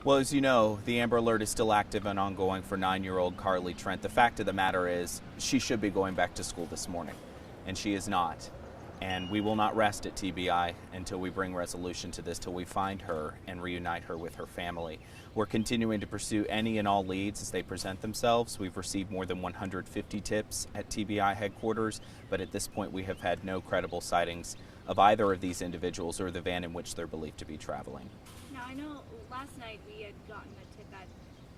Well, as you know, the Amber Alert is still active and ongoing for 9-year-old Carlie Trent. The fact of the matter is, she should be going back to school this morning, and she is not. And we will not rest at TBI until we bring resolution to this, till we find her and reunite her with her family. We're continuing to pursue any and all leads as they present themselves. We've received more than 150 tips at TBI headquarters, but at this point we have had no credible sightings of either of these individuals or the van in which they're believed to be traveling. Now, I know last night we had gotten a tip that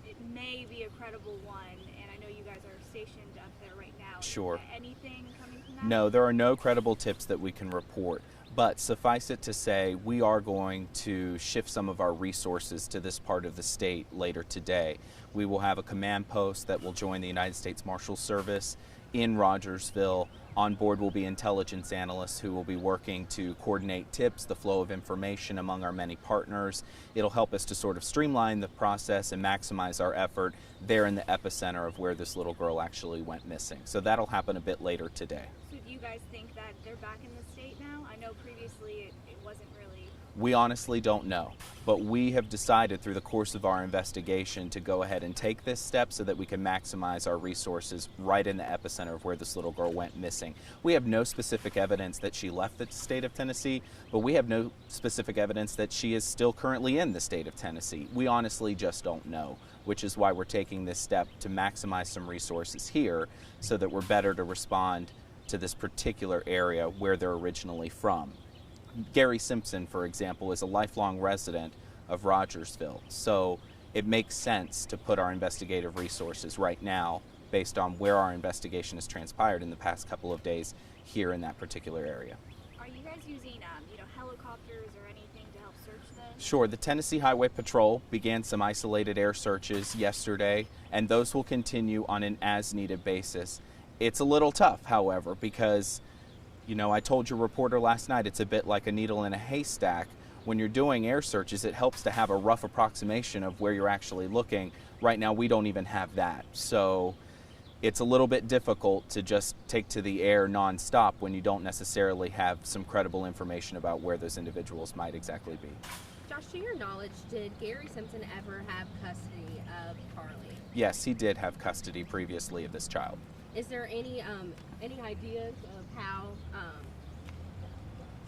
it may be a credible one, and I know you guys are stationed up there right now. Sure. Is there anything coming from that? No, there are no credible tips that we can report. But suffice it to say, we are going to shift some of our resources to this part of the state later today. We will have a command post that will join the United States Marshal Service in Rogersville. On board will be intelligence analysts who will be working to coordinate tips, the flow of information among our many partners. It'll help us to sort of streamline the process and maximize our effort there in the epicenter of where this little girl actually went missing. So that'll happen a bit later today. So do you guys think that they're back in the state now? I know previously it wasn't really. We honestly don't know, but we have decided through the course of our investigation to go ahead and take this step so that we can maximize our resources right in the epicenter of where this little girl went missing. We have no specific evidence that she left the state of Tennessee, but we have no specific evidence that she is still currently in the state of Tennessee. We honestly just don't know, which is why we're taking this step to maximize some resources here so that we're better to respond to this particular area where they're originally from. Gary Simpson, for example, is a lifelong resident of Rogersville, so it makes sense to put our investigative resources right now based on where our investigation has transpired in the past couple of days here in that particular area. Are you guys using helicopters or anything to help search them? Sure, the Tennessee Highway Patrol began some isolated air searches yesterday, and those will continue on an as-needed basis. It's a little tough, however, because I told your reporter last night it's a bit like a needle in a haystack. When you're doing air searches, it helps to have a rough approximation of where you're actually looking. Right now, we don't even have that. So it's a little bit difficult to just take to the air nonstop when you don't necessarily have some credible information about where those individuals might exactly be. Josh, to your knowledge, did Gary Simpson ever have custody of Carlie? Yes, he did have custody previously of this child. Is there any ideas of how,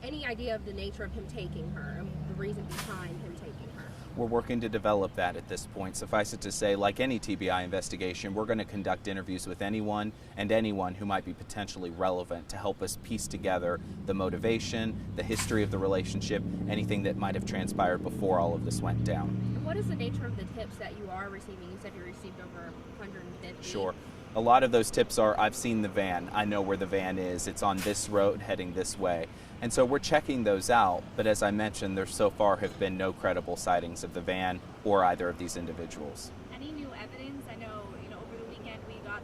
any idea of the nature of him taking her and the reason behind him taking her? We're working to develop that at this point. Suffice it to say, like any TBI investigation, we're going to conduct interviews with anyone and anyone who might be potentially relevant to help us piece together the motivation, the history of the relationship, anything that might have transpired before all of this went down. And what is the nature of the tips that you are receiving? You said you received over 150. Sure. A lot of those tips are, I've seen the van, I know where the van is, it's on this road heading this way. And so we're checking those out, but as I mentioned, there so far have been no credible sightings of the van or either of these individuals. Any new evidence? I know, over the weekend we got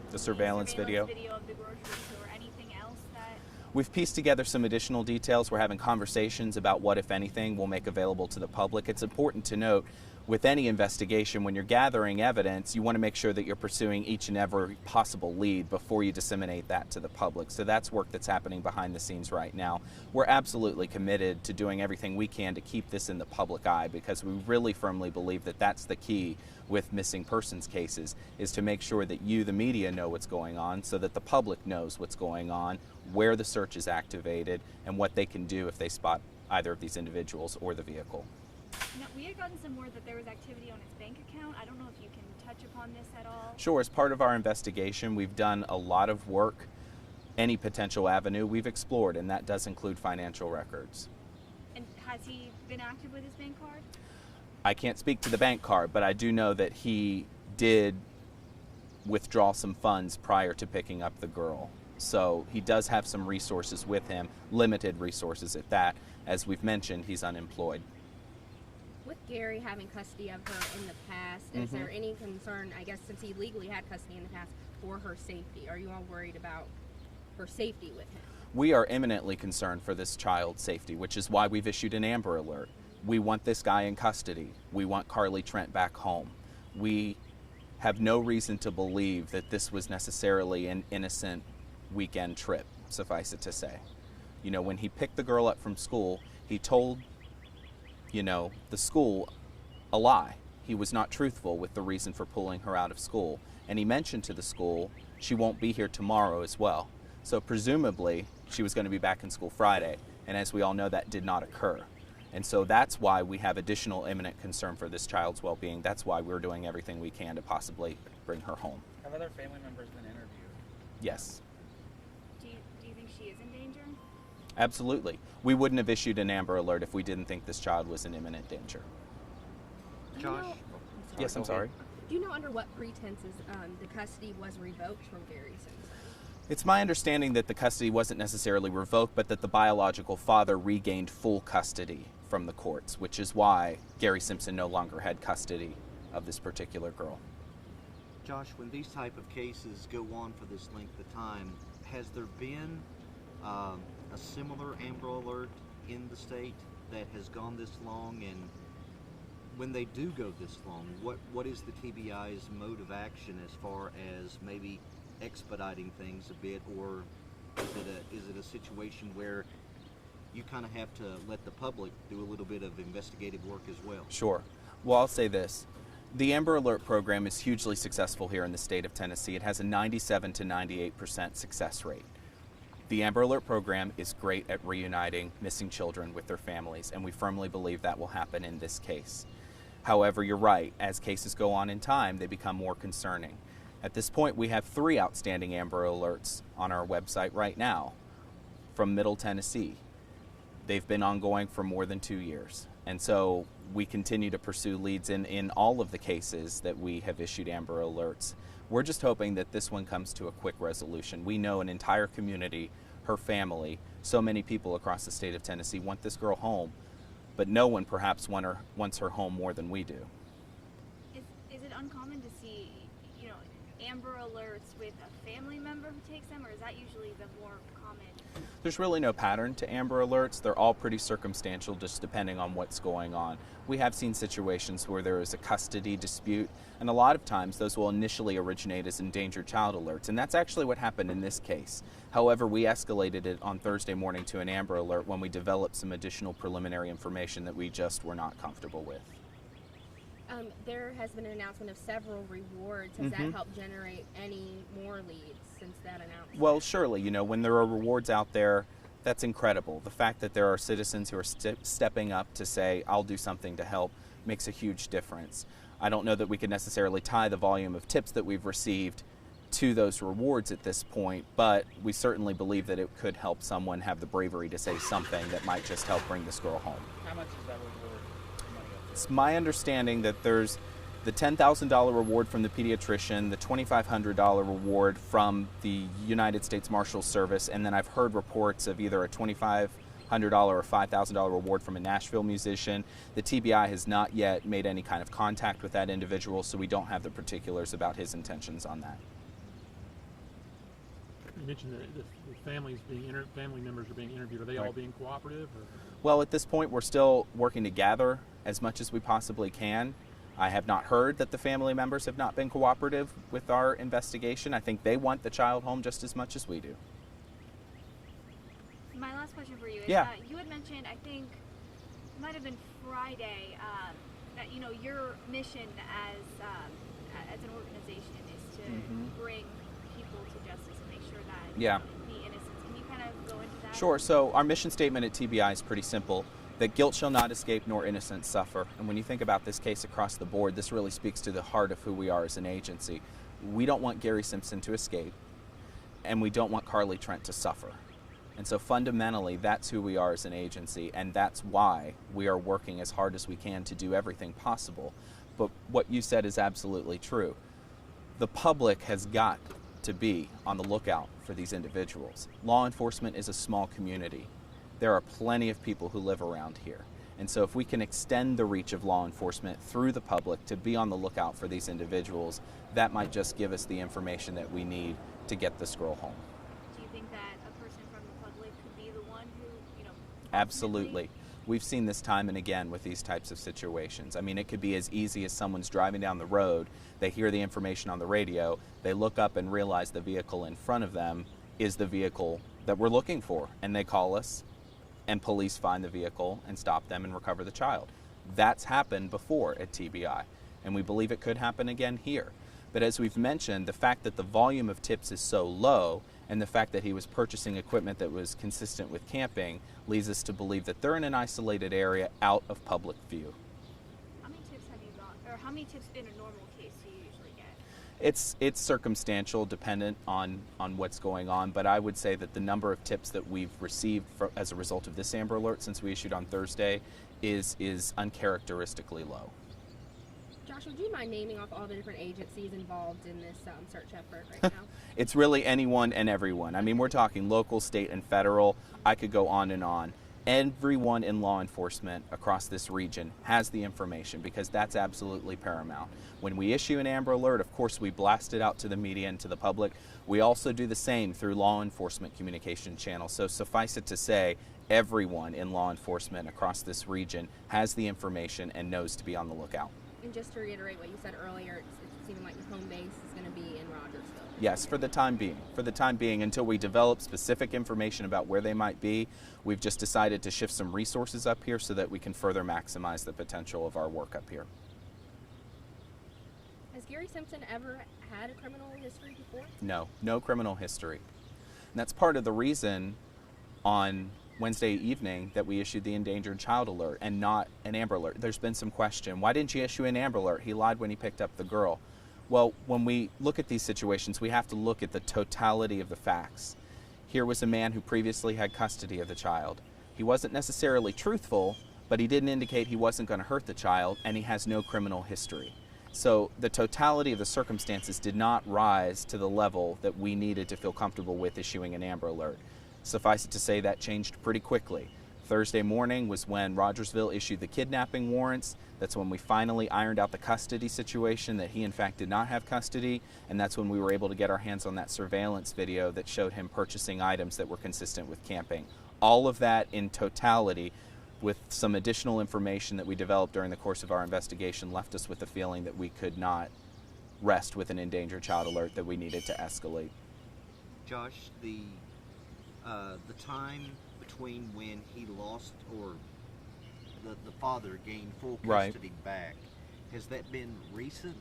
the surveillance video of the groceries or anything else that. We've pieced together some additional details. We're having conversations about what, if anything, we'll make available to the public. It's important to note, with any investigation, when you're gathering evidence, you want to make sure that you're pursuing each and every possible lead before you disseminate that to the public. So that's work that's happening behind the scenes right now. We're absolutely committed to doing everything we can to keep this in the public eye, because we really firmly believe that that's the key with missing persons cases, is to make sure that you, the media, know what's going on so that the public knows what's going on, where the search is activated, and what they can do if they spot either of these individuals or the vehicle. Now, we had gotten some word that there was activity on his bank account. I don't know if you can touch upon this at all. Sure, as part of our investigation, we've done a lot of work. Any potential avenue we've explored, and that does include financial records. And has he been active with his bank card? I can't speak to the bank card, but I do know that he did withdraw some funds prior to picking up the girl. So he does have some resources with him, limited resources at that. As we've mentioned, he's unemployed. With Gary having custody of her in the past, is there any concern, I guess, since he legally had custody in the past, for her safety? Are you all worried about her safety with him? We are eminently concerned for this child's safety, which is why we've issued an Amber Alert. We want this guy in custody. We want Carlie Trent back home. We have no reason to believe that this was necessarily an innocent weekend trip, suffice it to say. When he picked the girl up from school, he told the school, a lie. He was not truthful with the reason for pulling her out of school. And he mentioned to the school she won't be here tomorrow as well. So presumably she was going to be back in school Friday. And as we all know, that did not occur. And so that's why we have additional imminent concern for this child's well-being. That's why we're doing everything we can to possibly bring her home. Have other family members been interviewed? Yes. Do you think she is in danger? Absolutely. We wouldn't have issued an Amber Alert if we didn't think this child was in imminent danger. Do you Josh? know- Yes, I'm sorry. Do you know under what pretenses the custody was revoked from Gary Simpson? It's my understanding that the custody wasn't necessarily revoked, but that the biological father regained full custody from the courts, which is why Gary Simpson no longer had custody of this particular girl. Josh, when these type of cases go on for this length of time, has there been a similar Amber Alert in the state that has gone this long? And when they do go this long, what is the TBI's mode of action as far as maybe expediting things a bit, or is it a situation where you kind of have to let the public do a little bit of investigative work as well? Sure. Well, I'll say this. The Amber Alert program is hugely successful here in the state of Tennessee. It has a 97 to 98% success rate. The Amber Alert program is great at reuniting missing children with their families, and we firmly believe that will happen in this case. However, you're right. As cases go on in time, they become more concerning. At this point, we have 3 outstanding Amber Alerts on our website right now from Middle Tennessee. They've been ongoing for more than 2 years. And so we continue to pursue leads in all of the cases that we have issued Amber Alerts. We're just hoping that this one comes to a quick resolution. We know an entire community, her family, so many people across the state of Tennessee want this girl home, but no one perhaps wants her home more than we do. Is it uncommon to see, Amber Alerts with a family member who takes them, or is that usually the more common? There's really no pattern to Amber Alerts. They're all pretty circumstantial, just depending on what's going on. We have seen situations where there is a custody dispute, and a lot of times those will initially originate as endangered child alerts, and that's actually what happened in this case. However, we escalated it on Thursday morning to an Amber Alert when we developed some additional preliminary information that we just were not comfortable with. There has been an announcement of several rewards. Has that helped generate any more leads since that announcement? Well, surely, when there are rewards out there, that's incredible. The fact that there are citizens who are stepping up to say, I'll do something to help, makes a huge difference. I don't know that we could necessarily tie the volume of tips that we've received to those rewards at this point, but we certainly believe that it could help someone have the bravery to say something that might just help bring this girl home. How much is that reward money up to? It's my understanding that there's the $10,000 reward from the pediatrician, the $2,500 reward from the United States Marshals Service, and then I've heard reports of either a $2,500 or $5,000 reward from a Nashville musician. The TBI has not yet made any kind of contact with that individual, so we don't have the particulars about his intentions on that. You mentioned that the family members are being interviewed. Are they all being cooperative? Or? Well, at this point, we're still working to gather as much as we possibly can. I have not heard that the family members have not been cooperative with our investigation. I think they want the child home just as much as we do. My last question for you is Yeah. you had mentioned, I think it might have been Friday, that your mission as an organization is to bring people to justice and make sure that Yeah. the innocents. Can you kind of go into that? Sure. So our mission statement at TBI is pretty simple, that guilt shall not escape nor innocence suffer. And when you think about this case across the board, this really speaks to the heart of who we are as an agency. We don't want Gary Simpson to escape, and we don't want Carlie Trent to suffer. And so fundamentally, that's who we are as an agency, and that's why we are working as hard as we can to do everything possible. But what you said is absolutely true. The public has got to be on the lookout for these individuals. Law enforcement is a small community. There are plenty of people who live around here. And so if we can extend the reach of law enforcement through the public to be on the lookout for these individuals, that might just give us the information that we need to get this girl home. Do you think that a person from the public could be the one who, Absolutely. We've seen this time and again with these types of situations. I mean, it could be as easy as someone's driving down the road, they hear the information on the radio, they look up and realize the vehicle in front of them is the vehicle that we're looking for, and they call us, and police find the vehicle and stop them and recover the child. That's happened before at TBI, and we believe it could happen again here. But as we've mentioned, the fact that the volume of tips is so low and the fact that he was purchasing equipment that was consistent with camping leads us to believe that they're in an isolated area out of public view. How many tips have you got, or how many tips in a normal case do you usually get? It's circumstantial, dependent on what's going on, but I would say that the number of tips that we've received as a result of this Amber Alert since we issued on Thursday is uncharacteristically low. Josh, would you mind naming off all the different agencies involved in this search effort right now? It's really anyone and everyone. I mean, we're talking local, state, and federal. I could go on and on. Everyone in law enforcement across this region has the information because that's absolutely paramount. When we issue an Amber Alert, of course, we blast it out to the media and to the public. We also do the same through law enforcement communication channels. So suffice it to say, everyone in law enforcement across this region has the information and knows to be on the lookout. And just to reiterate what you said earlier, it's even like the home base is going to be in Rogersville. Yes, for the time being. For the time being, until we develop specific information about where they might be, we've just decided to shift some resources up here so that we can further maximize the potential of our work up here. Has Gary Simpson ever had a criminal history before? No, no criminal history. And that's part of the reason on Wednesday evening that we issued the endangered child alert and not an Amber Alert. There's been some question, why didn't you issue an Amber Alert? He lied when he picked up the girl. Well, when we look at these situations, we have to look at the totality of the facts. Here was a man who previously had custody of the child. He wasn't necessarily truthful, but he didn't indicate he wasn't going to hurt the child, and he has no criminal history. So the totality of the circumstances did not rise to the level that we needed to feel comfortable with issuing an Amber Alert. Suffice it to say that changed pretty quickly. Thursday morning was when Rogersville issued the kidnapping warrants. That's when we finally ironed out the custody situation, that he in fact did not have custody, and that's when we were able to get our hands on that surveillance video that showed him purchasing items that were consistent with camping. All of that in totality, with some additional information that we developed during the course of our investigation, left us with the feeling that we could not rest with an endangered child alert, that we needed to escalate. Josh, the time between when he lost or the father gained full custody back, has that been recent?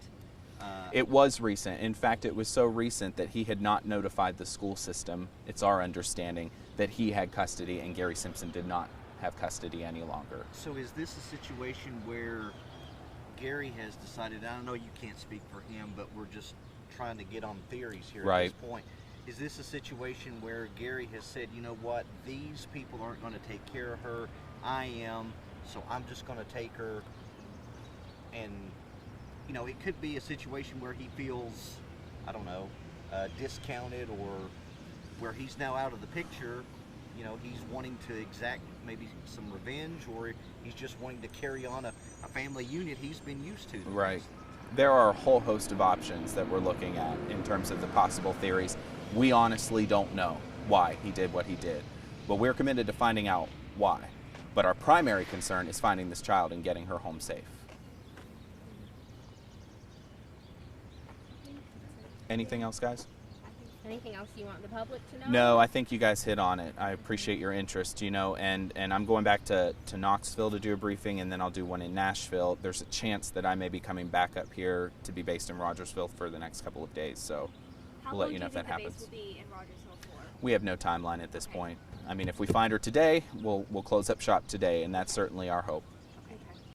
It was recent. In fact, it was so recent that he had not notified the school system, it's our understanding, that he had custody and Gary Simpson did not have custody any longer. So is this a situation where Gary has decided, I don't know, you can't speak for him, but we're just trying to get on theories here at this point. Is this a situation where Gary has said, you know what, these people aren't going to take care of her, I am, so I'm just going to take her, and, you know, it could be a situation where he feels, I don't know, discounted, or where he's now out of the picture, you know, he's wanting to exact maybe some revenge, or he's just wanting to carry on a family unit he's been used to. Right. There are a whole host of options that we're looking at in terms of the possible theories. We honestly don't know why he did what he did, but we're committed to finding out why. But our primary concern is finding this child and getting her home safe. Anything else, guys? Anything else you want the public to know? No, I think you guys hit on it. I appreciate your interest, you know, and I'm going back to Knoxville to do a briefing, and then I'll do one in Nashville. There's a chance that I may be coming back up here to be based in Rogersville for the next couple of days, so we'll let you know if that happens. How long do you think the base will be in Rogersville for? We have no timeline at this point. I mean, if we find her today, we'll close up shop today, and that's certainly our hope.